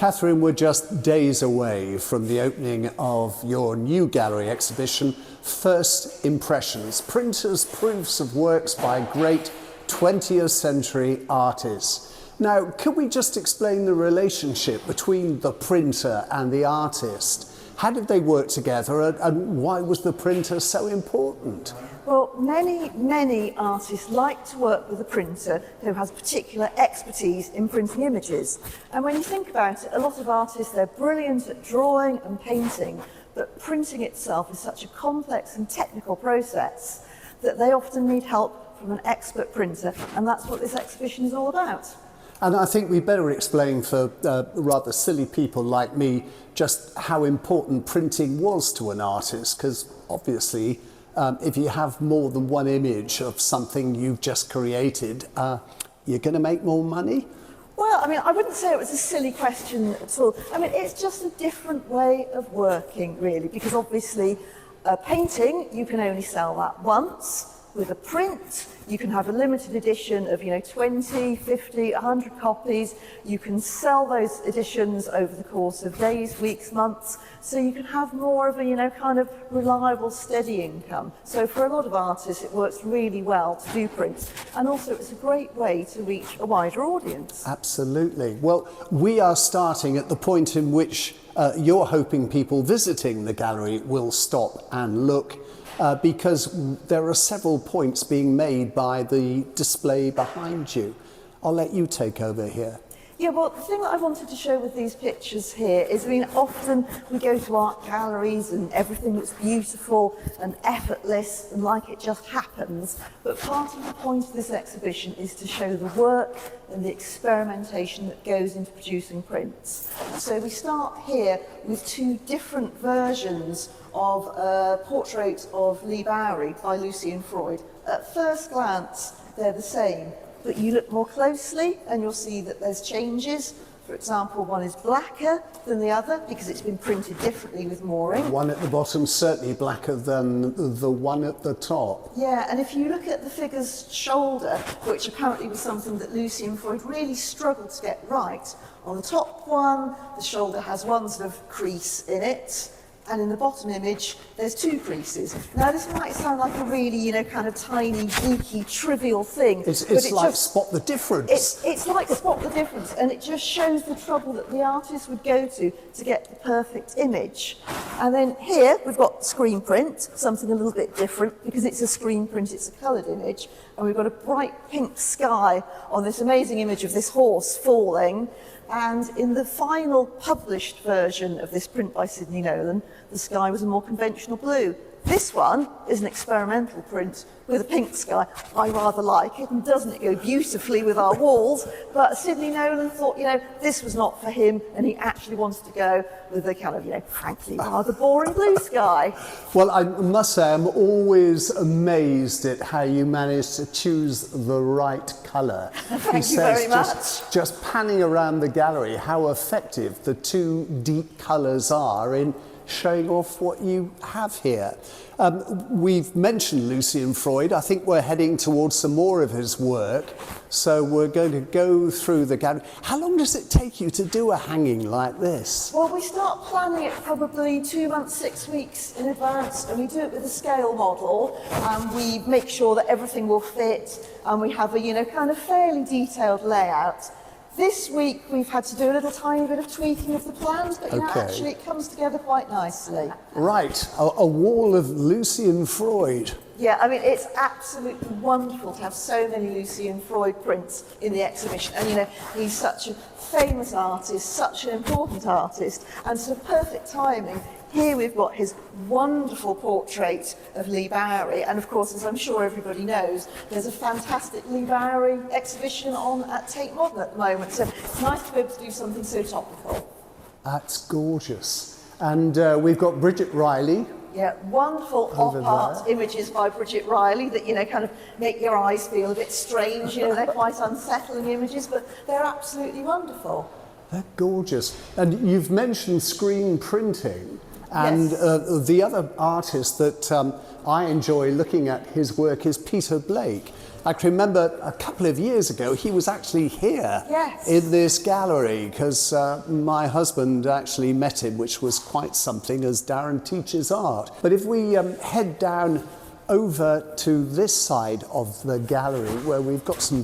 Catherine, we're just days away from the opening of your new gallery exhibition, First Impressions, Printers' Proofs of Works by Great 20th Century Artists. Now, could we just explain the relationship between the printer and the artist? How did they work together, and why was the printer so important? Well, many artists like to work with a printer who has particular expertise in printing images. And when you think about it, a lot of artists, they're brilliant at drawing and painting, but printing itself is such a complex and technical process that they often need help from an expert printer, and that's what this exhibition is all about. And I think we better explain for rather silly people like me just how important printing was to an artist, because obviously if you have more than one image of something you've just created, you're going to make more money? Well, I mean, I wouldn't say it was a silly question at all. I mean, it's just a different way of working, really, because obviously painting, you can only sell that once. With a print, you can have a limited edition of 20, 50, 100 copies. You can sell those editions over the course of days, weeks, months, so you can have more of a kind of reliable, steady income. So for a lot of artists, it works really well to do prints, and also it's a great way to reach a wider audience. Absolutely. Well, we are starting at the point in which you're hoping people visiting the gallery will stop and look, because there are several points being made by the display behind you. I'll let you take over here. Yeah, well, the thing that I wanted to show with these pictures here is, I mean, often we go to art galleries and everything looks beautiful and effortless and like it just happens, but part of the point of this exhibition is to show the work and the experimentation that goes into producing prints. So we start here with two different versions of a portrait of Leigh Bowery by Lucian Freud. At first glance, they're the same, but you look more closely and you'll see that there's changes. For example, one is blacker than the other because it's been printed differently with mooring. One at the bottom certainly blacker than the one at the top. Yeah, and if you look at the figure's shoulder, which apparently was something that Lucian Freud really struggled to get right, on the top one, the shoulder has one sort of crease in it, and in the bottom image, there's two creases. Now, this might sound like a really, kind of tiny, geeky, trivial thing. It's like spot the difference. It's like spot the difference, and it just shows the trouble that the artist would go to get the perfect image. And then here, we've got screen print, something a little bit different, because it's a screen print, it's a coloured image, and we've got a bright pink sky on this amazing image of this horse falling. And in the final published version of this print by Sidney Nolan, the sky was a more conventional blue. This one is an experimental print with a pink sky. I rather like it, and doesn't it go beautifully with our walls? But Sidney Nolan thought, this was not for him, and he actually wanted to go with the kind of, frankly, rather boring blue sky. Well, I must say, I'm always amazed at how you manage to choose the right colour. Thank you very much. Just panning around the gallery, how effective the two deep colours are in showing off what you have here. We've mentioned Lucian Freud. I think we're heading towards some more of his work, so we're going to go through the gallery. How long does it take you to do a hanging like this? Well, we start planning it probably 2 months, 6 weeks in advance, and we do it with a scale model, and we make sure that everything will fit, and we have a kind of fairly detailed layout. This week we've had to do a little tiny bit of tweaking of the plans, but actually it comes together quite nicely. Right, a wall of Lucian Freud. Yeah, I mean, it's absolutely wonderful to have so many Lucian Freud prints in the exhibition. And, he's such a famous artist, such an important artist, and sort of perfect timing. Here we've got his wonderful portrait of Leigh Bowery, and of course, as I'm sure everybody knows, there's a fantastic Leigh Bowery exhibition on at Tate Modern at the moment, so it's nice to be able to do something so topical. That's gorgeous. And we've got Bridget Riley. Yeah, wonderful op-art images by Bridget Riley that, kind of make your eyes feel a bit strange. They're quite unsettling images, but they're absolutely wonderful. They're gorgeous. And you've mentioned screen printing. And yes. The other artist that I enjoy looking at his work is Peter Blake. I can remember a couple of years ago, he was actually here Yes. in this gallery because my husband actually met him, which was quite something, as Darren teaches art. But if we head down over to this side of the gallery where we've got some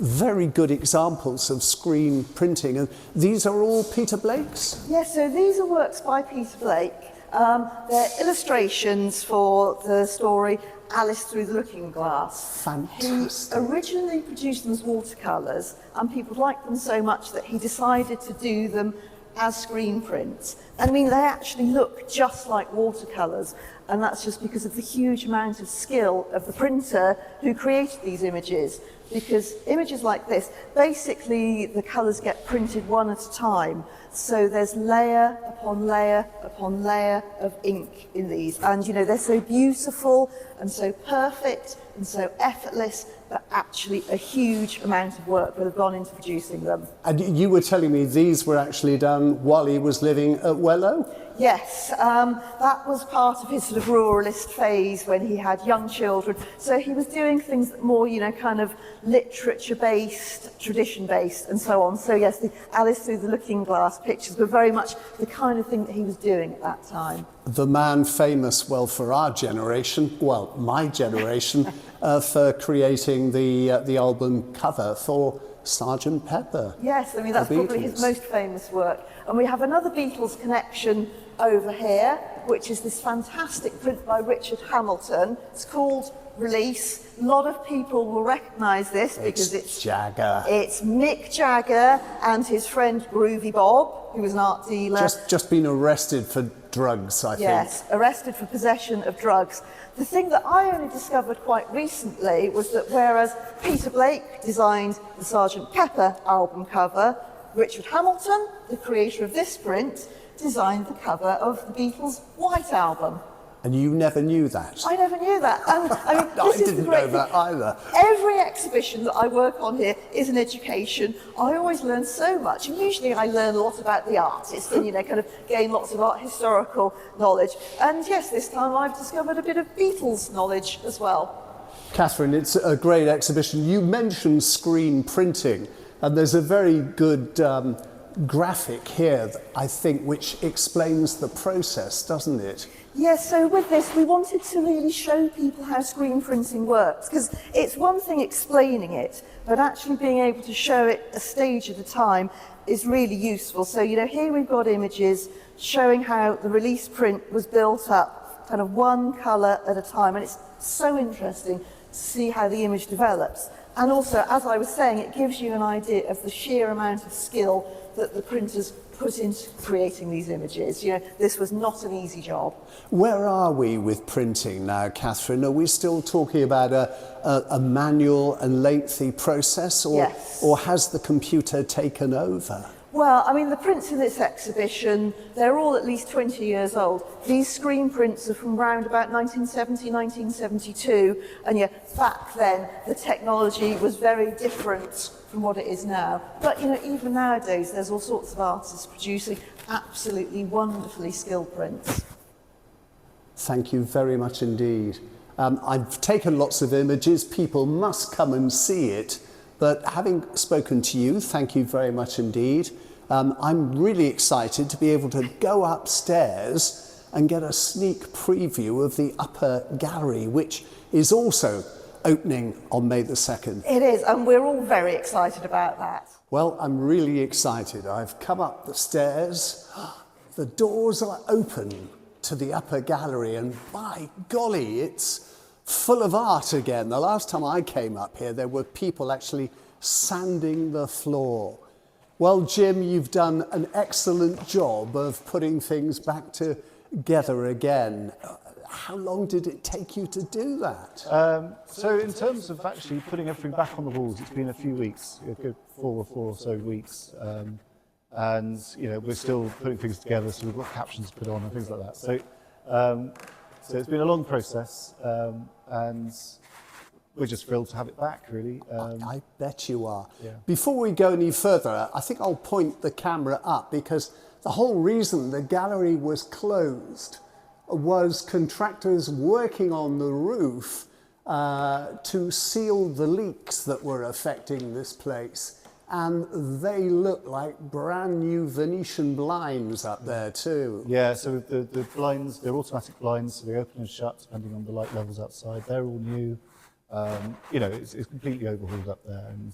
very good examples of screen printing, and these are all Peter Blake's? Yes, so these are works by Peter Blake. They're illustrations for the story Alice Through the Looking Glass. Fantastic. He originally produced them as watercolours, and people liked them so much that he decided to do them as screen prints. And I mean, they actually look just like watercolours, and that's just because of the huge amount of skill of the printer who created these images. Because images like this, basically the colours get printed one at a time. So there's layer upon layer upon layer of ink in these. And you know, they're so beautiful and so perfect and so effortless, but actually a huge amount of work would have gone into producing them. And you were telling me these were actually done while he was living at Wellow? Yes, that was part of his sort of ruralist phase when he had young children. So he was doing things that more, you know, kind of literature-based, tradition-based, and so on. So yes, the Alice Through the Looking Glass pictures were very much the kind of thing that he was doing at that time. The man famous, well, for our generation, well, my generation, for creating the album cover for Sgt. Pepper. Yes, I mean, that's probably his most famous work. And we have another Beatles connection over here, which is this fantastic print by Richard Hamilton. It's called Release. A lot of people will recognise this because it's Jagger. It's Mick Jagger and his friend Groovy Bob, who was an art dealer. Just been arrested for drugs, I think. Yes, arrested for possession of drugs. The thing that I only discovered quite recently was that whereas Peter Blake designed the Sgt. Pepper album cover, Richard Hamilton, the creator of this print, designed the cover of the Beatles' White Album. And you never knew that? I never knew that. And I mean, I this is the didn't great know that thing. either. Every exhibition that I work on here is an education. I always learn so much, and usually I learn a lot about the artist and, you know, kind of gain lots of art historical knowledge. And yes, this time I've discovered a bit of Beatles knowledge as well. Catherine, it's a great exhibition. You mentioned screen printing, and there's a very good graphic here, I think, which explains the process, doesn't it? Yes, so with this, we wanted to really show people how screen printing works, because it's one thing explaining it, but actually being able to show it a stage at a time is really useful. So, you know, here we've got images showing how the release print was built up, kind of one colour at a time, and it's so interesting to see how the image develops. And also, as I was saying, it gives you an idea of the sheer amount of skill that the printers put into creating these images. You know, this was not an easy job. Where are we with printing now, Catherine? Are we still talking about a manual and lengthy process, or, Yes. or has the computer taken over? Well, I mean, the prints in this exhibition, they're all at least 20 years old. These screen prints are from around about 1970, 1972. And yeah, back then, the technology was very different from what it is now. But, you know, even nowadays, there's all sorts of artists producing absolutely wonderfully skilled prints. Thank you very much indeed. I've taken lots of images. People must come and see it. But having spoken to you, thank you very much indeed. I'm really excited to be able to go upstairs and get a sneak preview of the upper gallery, which is also opening on May the 2nd. It is, and we're all very excited about that. Well, I'm really excited. I've come up the stairs. The doors are open to the upper gallery, and by golly, it's full of art again. The last time I came up here, there were people actually sanding the floor. Well, Jim, you've done an excellent job of putting things back together again. How long did it take you to do that? So in terms of actually putting everything back on the walls, it's been a few weeks, a good four or so weeks. And, you know, we're still putting things together, so we've got captions put on and things like that. So it's been a long process, and we're just thrilled to have it back, really. I bet you are. Yeah. Before we go any further, I think I'll point the camera up, because the whole reason the gallery was closed was contractors working on the roof to seal the leaks that were affecting this place. And they look like brand new Venetian blinds up there too. Yeah, so the blinds, they're automatic blinds, so they open and shut depending on the light levels outside. They're all new. You know, it's completely overhauled up there, and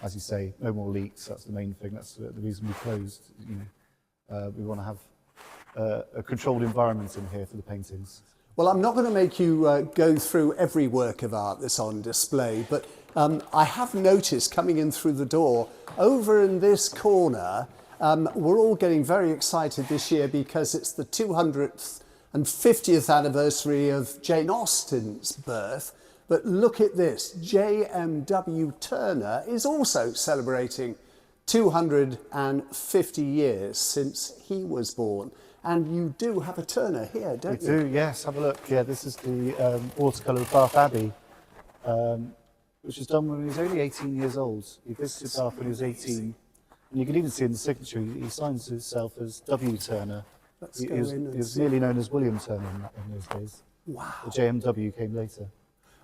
as you say, no more leaks. That's the main thing. That's the reason we closed. You know, we want to have a controlled environment in here for the paintings. Well, I'm not going to make you go through every work of art that's on display, but I have noticed coming in through the door, over in this corner, we're all getting very excited this year because it's the 200th and 50th anniversary of Jane Austen's birth. But look at this, J.M.W. Turner is also celebrating 250 years since he was born. And you do have a Turner here, don't you? We do, yes. Have a look. Yeah, this is the watercolour of Bath Abbey, which was done when he was only 18 years old. He visited Bath when he was 18. And you can even see in the signature, he signs himself as W. Turner. He was nearly known as William Turner in those days. Wow. The JMW came later.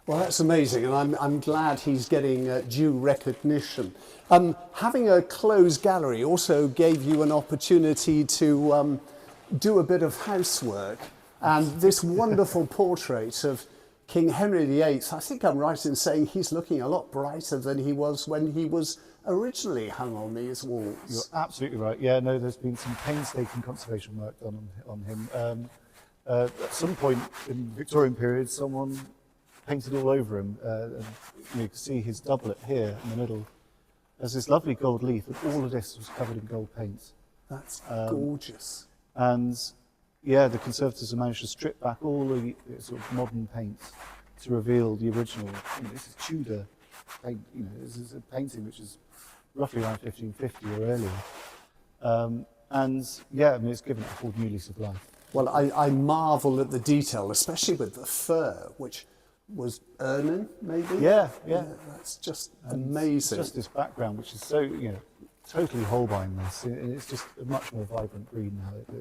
Well, that's amazing, and I'm glad he's getting due recognition. Having a closed gallery also gave you an opportunity to do a bit of housework, and this wonderful portrait of King Henry VIII, I think I'm right in saying he's looking a lot brighter than he was when he was originally hung on these walls. You're absolutely right. Yeah, no, there's been some painstaking conservation work done on him. At some point in the Victorian period, someone painted all over him. And you can see his doublet here in the middle. There's this lovely gold leaf, and all of this was covered in gold paint. That's gorgeous. And yeah, the Conservatives have managed to strip back all the sort of modern paint to reveal the original. You know, this is Tudor paint. You know, this is a painting which is roughly around 1550 or earlier. And yeah, I mean, it's given it a whole new lease of life. Well, I marvel at the detail, especially with the fur, which was ermine, maybe? Yeah. That's just amazing. It's just this background, which is so, you know, totally Holbein this. It's just a much more vibrant green now.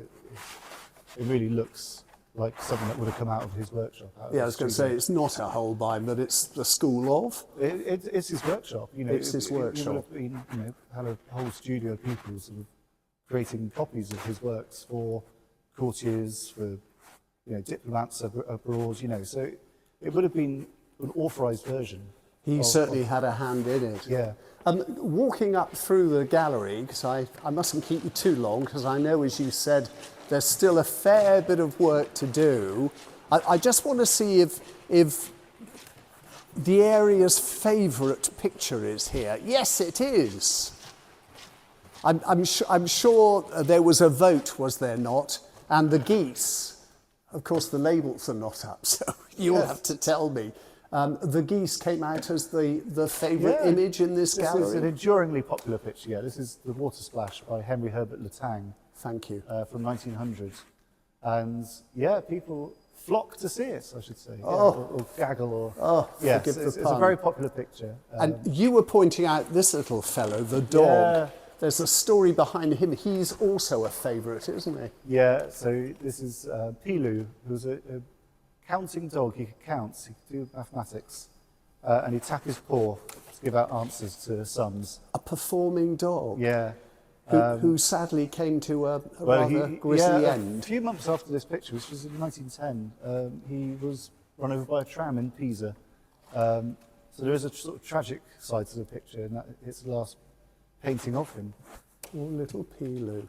It really looks like something that would have come out of his workshop. Yeah, I was going to say, it's not a Holbein, but it's the school of. It's his workshop. You know, it's his workshop. He would have been, you know, had a whole studio of people sort of creating copies of his works for courtiers, for, you know, diplomats abroad, you know. So it would have been an authorised version. He certainly had a hand in it. Yeah. Walking up through the gallery, because I mustn't keep you too long, because I know, as you said, there's still a fair bit of work to do. I just want to see if the area's favourite picture is here. Yes, it is. I'm sure there was a vote, was there not? And the geese, of course, the labels are not up, so you'll have to tell me. The geese came out as the favourite image in this gallery. This is an enduringly popular picture, yeah. This is The Water Splash by Henry Herbert Latang. Thank you. From 1900. And yeah, people flock to see it, I should say. Yeah, or gaggle, or... yes, it's a very popular picture. And you were pointing out this little fellow, the dog. Yeah. There's a story behind him. He's also a favourite, isn't he? Yeah, so this is Pilu, who's a counting dog. He could count, he could do mathematics, and he'd tap his paw to give out answers to sums. A performing dog? Yeah. Who sadly came to a rather grisly end. A few months after this picture, which was in 1910, he was run over by a tram in Pisa. So there is a sort of tragic side to the picture, and that it's the last painting of him. Oh, little Pilu.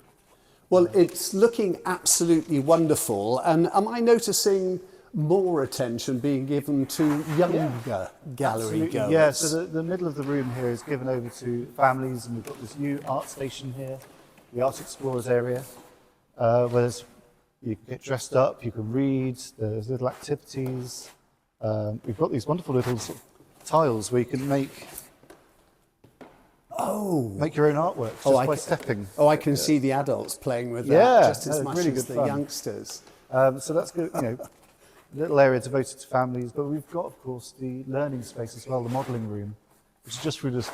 Well, it's looking absolutely wonderful. And am I noticing more attention being given to younger gallery goers? Yeah, so the middle of the room here is given over to families, and we've got this new art station here, the Art Explorers area, where you can get dressed up, you can read, there's little activities. We've got these wonderful little sort of tiles where you can make your own artwork just by stepping. Oh, I can see the adults playing with that just as much as the youngsters. So that's good, you know, a little area devoted to families, but we've got, of course, the learning space as well, the modelling room, which is just through the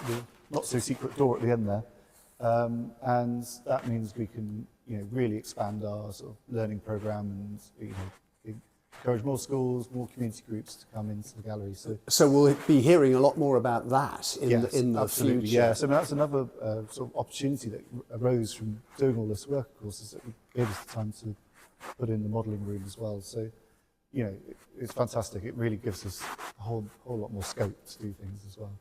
not-so-secret door at the end there. And that means we can, you know, really expand our sort of learning programme and, you know, encourage more schools, more community groups to come into the gallery. So we'll be hearing a lot more about that Yes, in the absolutely, future. yes. I mean, that's another sort of opportunity that arose from doing all this work, of course, is that it gave us the time to put in the modelling room as well. So, you know, it's fantastic. It really gives us a whole lot more scope to do things as well.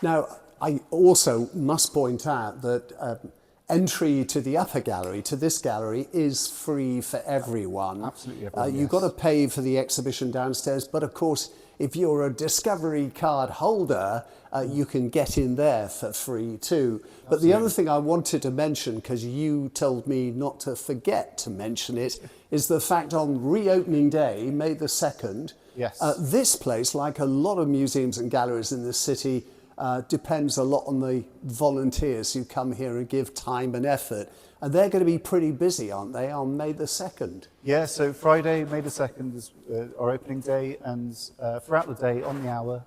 Now, I also must point out that entry to the upper gallery, to this gallery, is free for everyone. Absolutely everyone, You've got to pay for the exhibition downstairs, but of course, if you're a Discovery card holder, you can get in there for free too. But the other thing I wanted to mention, because you told me not to forget to mention it, is the fact on reopening day, May the 2nd, Yes. This place, like a lot of museums and galleries in this city, depends a lot on the volunteers who come here and give time and effort. And they're going to be pretty busy, aren't they, on May the 2nd? Yeah, so Friday, May the 2nd is our opening day, and throughout the day, on the hour,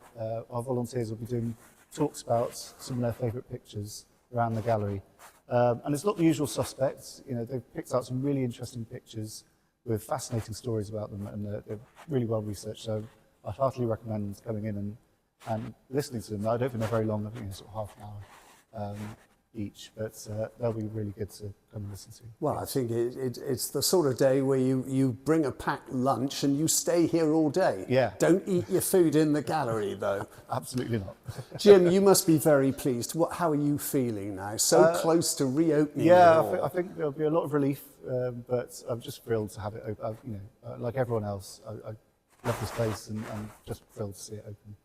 our volunteers will be doing talks about some of their favourite pictures around the gallery. And it's not the usual suspects. You know, they've picked out some really interesting pictures with fascinating stories about them, and they're really well researched. So I'd heartily recommend coming in and listening to them. I don't think they're very long, I think they're sort of half an hour each, but they'll be really good to come and listen to. Well, I think it's the sort of day where you bring a packed lunch and you stay here all day. Yeah. Don't eat your food in the gallery, though. Absolutely not. Jim, you must be very pleased. How are you feeling now? So close to reopening. Yeah, it all. I think there'll be a lot of relief, but I'm just thrilled to have it open. You know, like everyone else, I love this place and I'm just thrilled to see it open.